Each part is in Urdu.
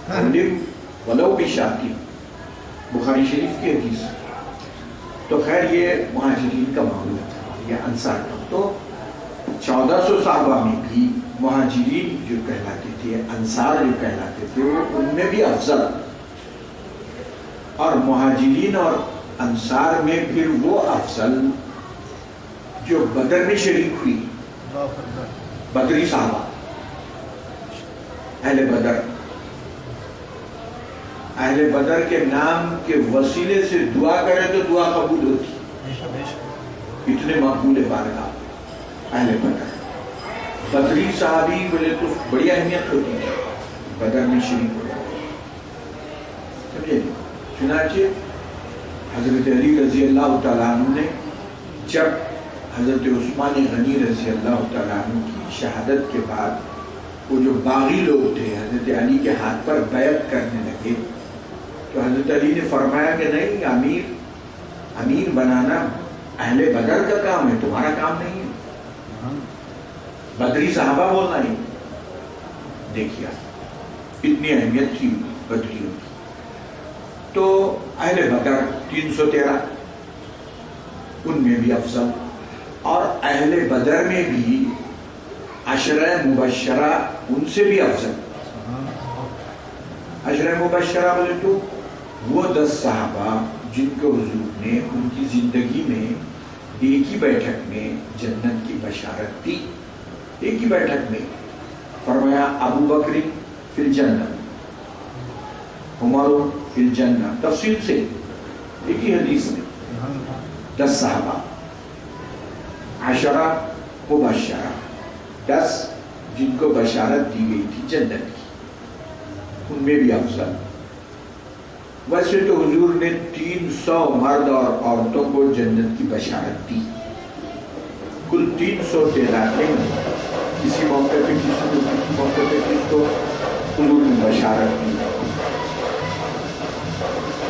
ولو بشاتی، بخاری شریف کی حدیث. تو خیر یہ مہاجرین کا معاملہ تھا، یہ انصار کا. تو 1400 صحابہ میں بھی مہاجرین جو کہلاتے تھے، انصار جو کہلاتے تھے، وہ ان میں بھی افضل. اور مہاجرین اور انصار میں پھر وہ افضل جو بدر میں شریک ہوئی، بدری صحابہ، اہل بدر. اہل بدر کے نام کے وسیلے سے دعا کرے تو دعا قبول ہوتی، اتنے مقبول بارگاہ اہل بدر. بدری صحابی بولے تو بڑی اہمیت ہوتی ہے، بدر میں شریک ہو. سمجھے؟ چنانچہ حضرت علی رضی اللہ تعالیٰ عنہ نے جب حضرت عثمان غنی رضی اللہ تعالیٰ عنہ کی شہادت کے بعد وہ جو باغی لوگ تھے حضرت علی کے ہاتھ پر بیعت کرنے لگے، تو حضرت علی نے فرمایا کہ نہیں، امیر بنانا اہل بدر کا کام ہے، تمہارا کام نہیں ہے. بدری صحابہ بولنا نہیں. دیکھیے اتنی اہمیت تھی بدریوں کی. تو اہل بدر 313 ان میں بھی افضل، اور اہل بدر میں بھی عشرہ مبشرہ ان سے بھی افضل. عشرہ مبشرہ بولے تو وہ 10 صحابہ جن کو حضور نے ان کی زندگی میں ایک ہی بیٹھک میں جنت کی بشارت دی. ایک ہی بیٹھک میں فرمایا ابو بکر فی الجنہ، عمر فی الجنہ، تفصیل سے ایک ہی حدیث میں 10 صحابہ، عشرہ مبشرہ، 10 جن کو بشارت دی گئی تھی جنت کی، ان میں بھی افضل. ویسے تو حضور نے 300 مرد اور عورتوں کو جنت کی بشارت دی، کل 313 نہیں. کسی موقع پہ کسی موقع پہ کس کو حضور نے بشارت دی.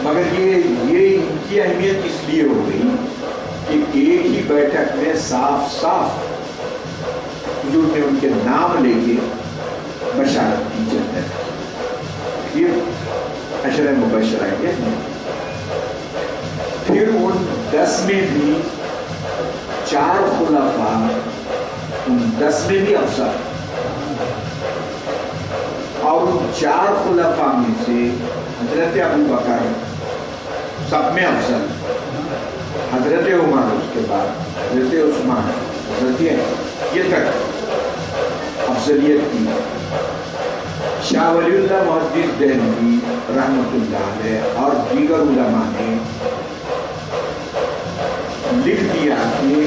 مگر یہ ان کی اہمیت اس لیے ہو گئی کہ ایک ہی بیٹھک میں صاف صاف حضور نے ان کے نام لے کے بشارت دی جنت. یہ عشرہ مبشرہ ہے. پھر ان 10 میں بھی 4 خلفاء، ان 10 میں بھی افضل. اور ان 4 خلفاء میں سے حضرت ابو بکر سب میں افضل، حضرت عمر اس کے بعد حضرت عثمان، حضرت یہ تک افضلیت کی. شاہ ولی اللہ محدث دہلوی رحمۃ اللہ علیہ اور دیگر علماء نے لکھ دیا کہ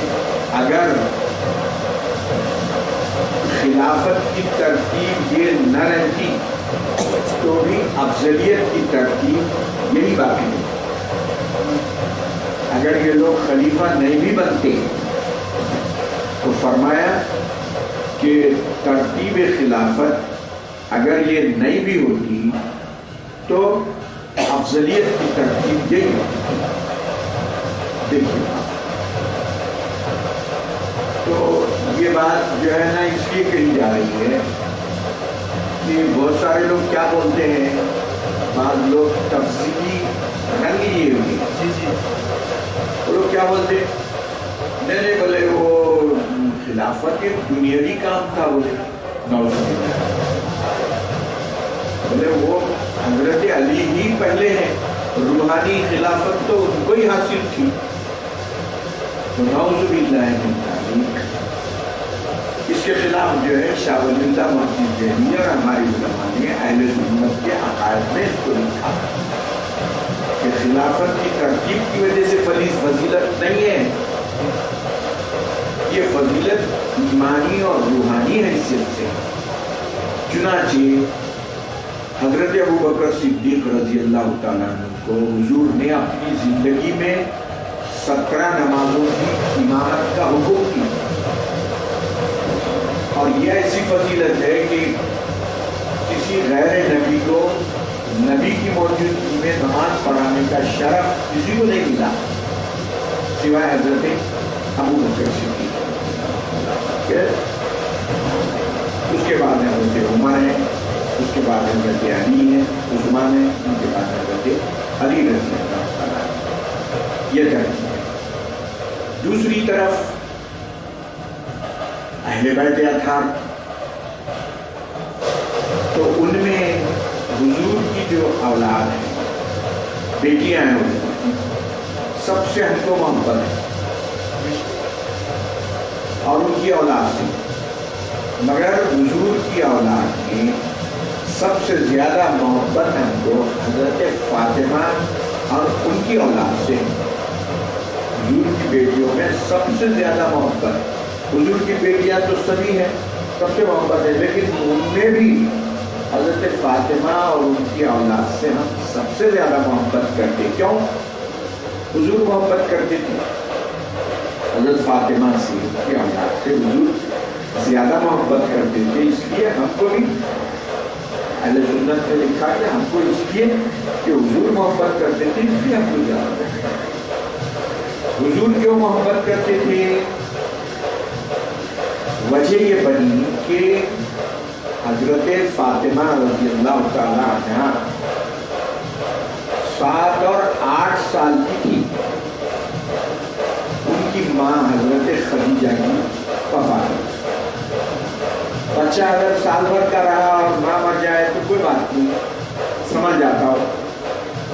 اگر خلافت کی ترتیب یہ نہ رہتی تو بھی افضلیت کی ترتیب یہی باقی ہے. اگر یہ لوگ خلیفہ نہیں بھی بنتے تو فرمایا کہ ترتیب خلافت اگر یہ نہیں بھی ہوتی تو افضلیت کی ترتیب یہی ہوتی. دیکھیے تو یہ بات جو ہے نا اس لیے کہی جا رہی ہے کہ بہت سارے لوگ کیا بولتے ہیں، بعض لوگ تفصیلی رنگ لیے ہوئے، وہ لوگ کیا بولتے ہیں، نہیں بولے وہ خلافت ایک دنیاوی کام تھا، بولے نعوذ باللہ، بولے وہ حضرت علی ہی پہلے ہیں، روحانی خلافت تو ان کو ہی حاصل تھی. تو نعوذ باللہ من ذالک. اس کے خلاف جو ہے شاہ ولی اللہ محدث دہلوی اور ہماری علماء نے اہل سنت کے عقائد میں اس کو لکھا کہ خلافت کی ترتیب کی وجہ سے فضیلت نہیں ہے، یہ فضیلت ایمانی اور روحانی حیثیت سے. چنانچہ حضرت ابو بکر صدیق رضی اللہ تعالیٰ عنہ کو حضور نے اپنی زندگی میں 17 نمازوں کی امامت کا حکم کی. اور یہ ایسی فضیلت ہے کہ کسی غیر نبی کو نبی کی موجودگی میں نماز پڑھانے کا شرف کسی کو نہیں ملا سوائے حضرت ابو بکر صدیق. اس کے بعد حضرت عمر ہیں، اس کے بعد حضرت علی ہیں، عثمان ہیں، ان کے بعد حضرت علی رضی اللہ تعالیٰ، یہ ترتیب ہے۔ دوسری طرف اہل بیت اطہار، تو ان میں حضور کی جو اولاد ہے، بیٹیاں ہیں حضور کی، سب سے ہم کو محبت ہے اور ان کی اولاد سے، مگر حضور کی اولاد میں سب سے زیادہ محبت ہم کو حضرت فاطمہ اور ان کی اولاد سے، حضور کی بیٹیوں میں سب سے زیادہ محبت، حضور کی بیٹیاں تو سبھی ہیں، سب سے محبت ہے، لیکن ان میں بھی حضرت فاطمہ اور ان کی اولاد سے ہم سب سے زیادہ محبت کرتے۔ کیوں؟ حضور محبت کرتے تھے حضرت فاطمہ سے، ان کی اولاد سے حضور زیادہ محبت کرتے تھے، اس لیے ہم کو بھی اہل سنت نے لکھا کہ ہم کو اس لیے کہ حضور محبت کرتے تھے، اس لیے ہم کو زیادہ کرتے تھے۔ حضور کیوں محبت کرتے تھے؟ وجہ یہ بنی کہ حضرت فاطمہ رضی اللہ تعالیٰ عنہا 7 اور 8 سال کی تھی، ان کی ماں حضرت خدیجہ کی وفات ہوئی۔ بچہ اگر سال بھر کا رہا اور ماں مر جائے تو کوئی بات نہیں، سمجھ جاتا ہو،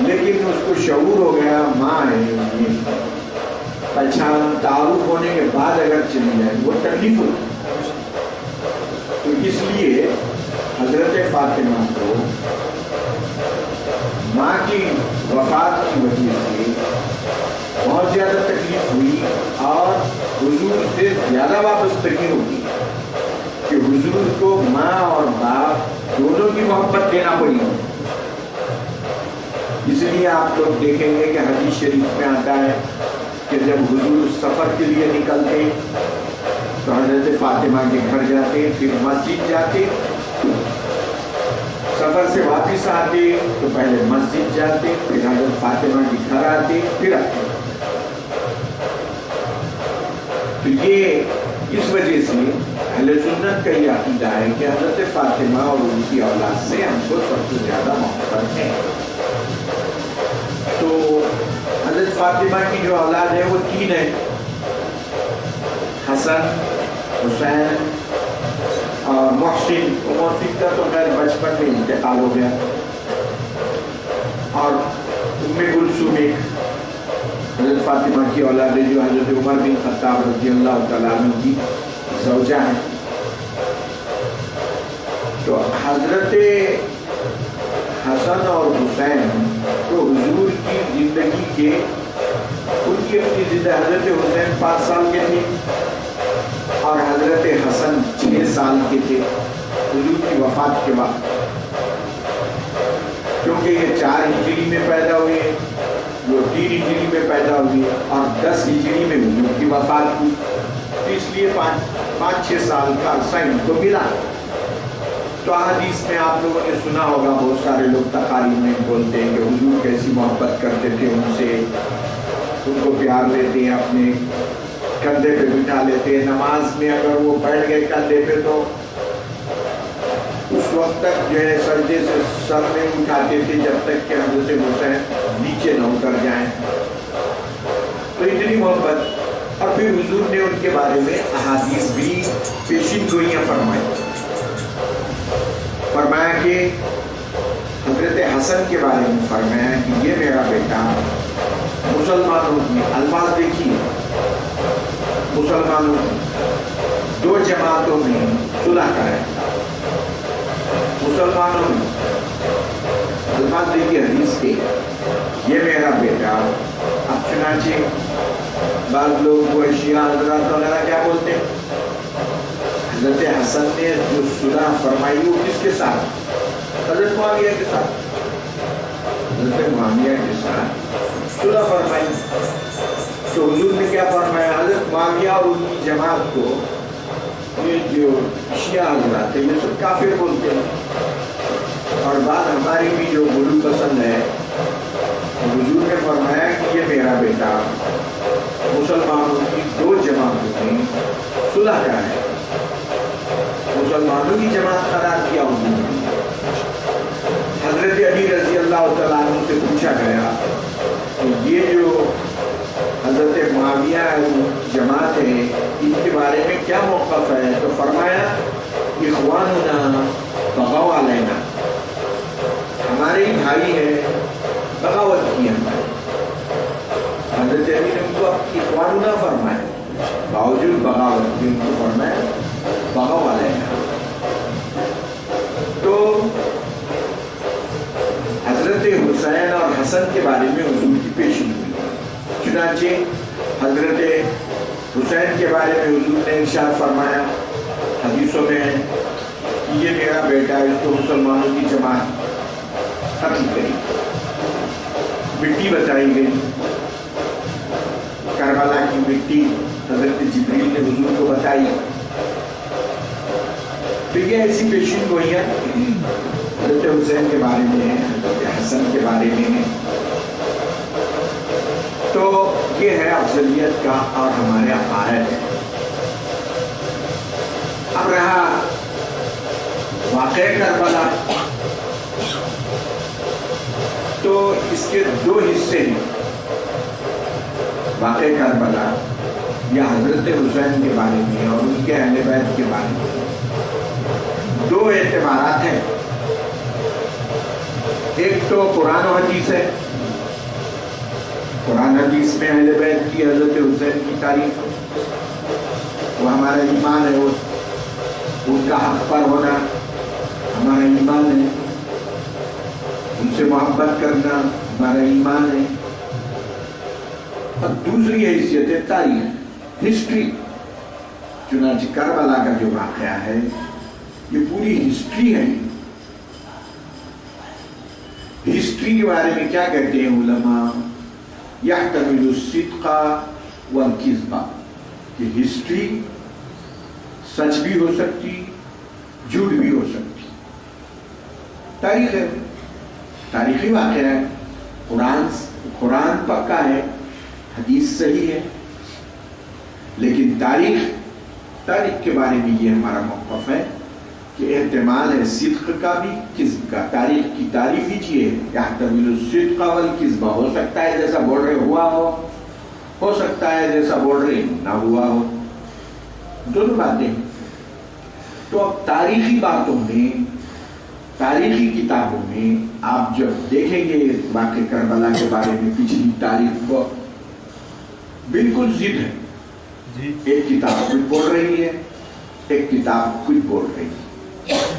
لیکن اس کو شعور ہو گیا ماں ہے، یہ پہچان تعارف ہونے کے بعد اگر چلی جائے وہ تکلیف ہوتی، تو اس لیے حضرت فاطمہ کو ماں کی وفات کی وجہ سے بہت زیادہ تکلیف ہوئی اور حضور سے زیادہ وابستگی ہوگی کہ حضور کو ماں اور باپ دونوں کی محبت دینا پڑی۔ اس لیے آپ لوگ دیکھیں گے کہ حدیث شریف میں آتا ہے کہ جب حضور سفر کے لیے نکلتے تو حضرت فاطمہ کے گھر جاتے، پھر مسجد جاتے، سفر سے واپس آتے تو پہلے مسجد جاتے، پھر حضرت فاطمہ کے گھر آتے، پھر آتے۔ تو یہ اس وجہ سے اہل سنت کا یہ عقیدہ ہے کہ حضرت فاطمہ اور ان کی اولاد سے ہم کو سب سے زیادہ محبت ہے۔ تو حضرت فاطمہ کی جو اولاد ہے وہ 3 ہے، حسن، حسین اور محسن۔ محسن کا تو خیر بچپن میں انتقال ہو گیا، اور ام کلثوم ایک حضرت فاطمہ کی اولاد ہے جو حضرت عمر بن خطاب رضی اللہ تعالیٰ عنہ کی زوجہ ہے۔ تو حضرت حسن اور حسین تو حضور کی زندگی کے، ان کی اپنی زندگی، حضرت حسین 5 سال کے تھے اور حضرت حسن 6 سال کے تھے حضور کی وفات کے بعد، کیونکہ یہ 4 ہجری میں پیدا ہوئے، وہ 3 ہجری میں پیدا ہوئی اور 10 ہجری میں حضور کی وفات ہوئی، تو اس لیے 5-6 سال کا عرصہ ان کو ملا۔ تو حدیث میں آپ لوگوں نے سنا ہوگا، بہت سارے لوگ تقاریر میں بولتے ہیں کہ حضور کیسی محبت کرتے تھے ان سے، ان کو پیار دیتے ہیں، اپنے کندھے پہ بٹھا لیتے ہیں، نماز میں اگر وہ بیٹھ گئے کندھے پہ تو اس وقت تک جو ہے سجدے سے سر نہیں اٹھاتے تھے جب تک کہ حضرت حسین نیچے نہ اتر جائیں، تو اتنی محبت۔ اور پھر حضور نے ان کے بارے میں احادیث بھی پیشین گوئیاں فرمایا کہ حضرت حسن کے بارے میں فرمایا کہ یہ میرا بیٹا مسلمانوں کی، الفاظ دیکھیے، مسلمانوں کی 2 جماعتوں میں صلح کرائے، مسلمانوں میں، الفاظ دیکھیے حدیث کے، یہ میرا بیٹا۔ اب چنانچہ بعض لوگ وہ شیعہ حضرات وغیرہ کیا بولتے ہیں، حضرت حسن نے جو صلح فرمائی وہ کس کے ساتھ؟ حضرت معاویہ کے ساتھ، حضرت معاویہ کے ساتھ صلح فرمائی۔ تو حضور نے کیا فرمایا؟ حضرت معاویہ اور ان کی جماعت کو یہ جو شیعہ حضرات ہیں یہ سب کافر بولتے ہیں، اور بات ہماری بھی جو غلو پسند ہے، حضور نے فرمایا کہ یہ میرا بیٹا مسلمانوں کی 2 جماعتوں میں صلح کرائے، مسلمانوں کی جماعت قرار کیا حضور نے، علی رضی اللہ تعالیٰ عنہ سے پوچھا گیا کہ یہ جو حضرت معاویہ جماعت ہے ان کے بارے میں کیا موقف ہے؟ تو فرمایا اخواننا بغوا علینا، ہمارے ہی بھائی ہیں، بغاوت کی ہمارے۔ حضرت علی نے ان کو اخواننا فرمایا، باوجود بغاوت کے ان کو فرمایا بغوا علینا۔ تو حضرت حسین اور حسن کے بارے میں حضور کی پیشی ہوئی، چنانچہ حضرت حسین کے بارے میں حضور نے ارشاد فرمایا حدیثوں میں ہے کہ یہ میرا بیٹا ہے، اس کو مسلمانوں کی جماعت قتل کری۔ مٹی بتائی گئی، کربلا کی مٹی حضرت جبریل نے حضور کو بتائی۔ تو یہ ایسی پیشین گوئیاں حضرت حسین کے بارے میں ہیں، حضرت حسن کے بارے میں ہیں۔ تو یہ ہے افضلیت کا اور ہمارے عقائد ہے۔ اب رہا واقع کربلا، تو اس کے دو حصے ہیں۔ واقع کربلا یا حضرت حسین کے بارے میں اور ان کے اہل بیت کے بارے میں دو اعتبارات ہیں۔ ایک تو قرآن و حدیث ہے، قرآن حدیث میں اہل بیت کی حضرت حسین کی تعریف، وہ ہمارا ایمان ہے، وہ ان کا حق پر ہونا ہمارا ایمان ہے، ان سے محبت کرنا ہمارا ایمان ہے۔ اور دوسری حیثیت ہے تاریخ، ہسٹری۔ چنانچہ کربلا کا جو واقعہ ہے یہ پوری ہسٹری ہے۔ ہسٹری کے بارے میں کیا کہتے ہیں علماء؟ یحتمل الصدق والکذب، کہ ہسٹری سچ بھی ہو سکتی، جھوٹ بھی ہو سکتی۔ تاریخ ہے، تاریخی واقعہ ہے، قرآن پکا ہے، حدیث صحیح ہے، لیکن تاریخ کے بارے میں یہ ہمارا موقف ہے کہ احتمال ہے صدق کا بھی کذب کا۔ تاریخ کی تعریف ہی چاہیے، یحتمل الصدق والکذب، ہو سکتا ہے جیسا بول رہے ہوا ہو سکتا ہے جیسا بول رہے نہ ہوا ہو، دونوں باتیں۔ تو اب تاریخی باتوں میں، تاریخی کتابوں میں آپ جب دیکھیں گے واقع کربلا کے بارے میں پچھلی تاریخ کو، بالکل ضد ہے۔ ایک کتاب کچھ بول رہی ہے، ایک کتاب کچھ بول رہی ہے۔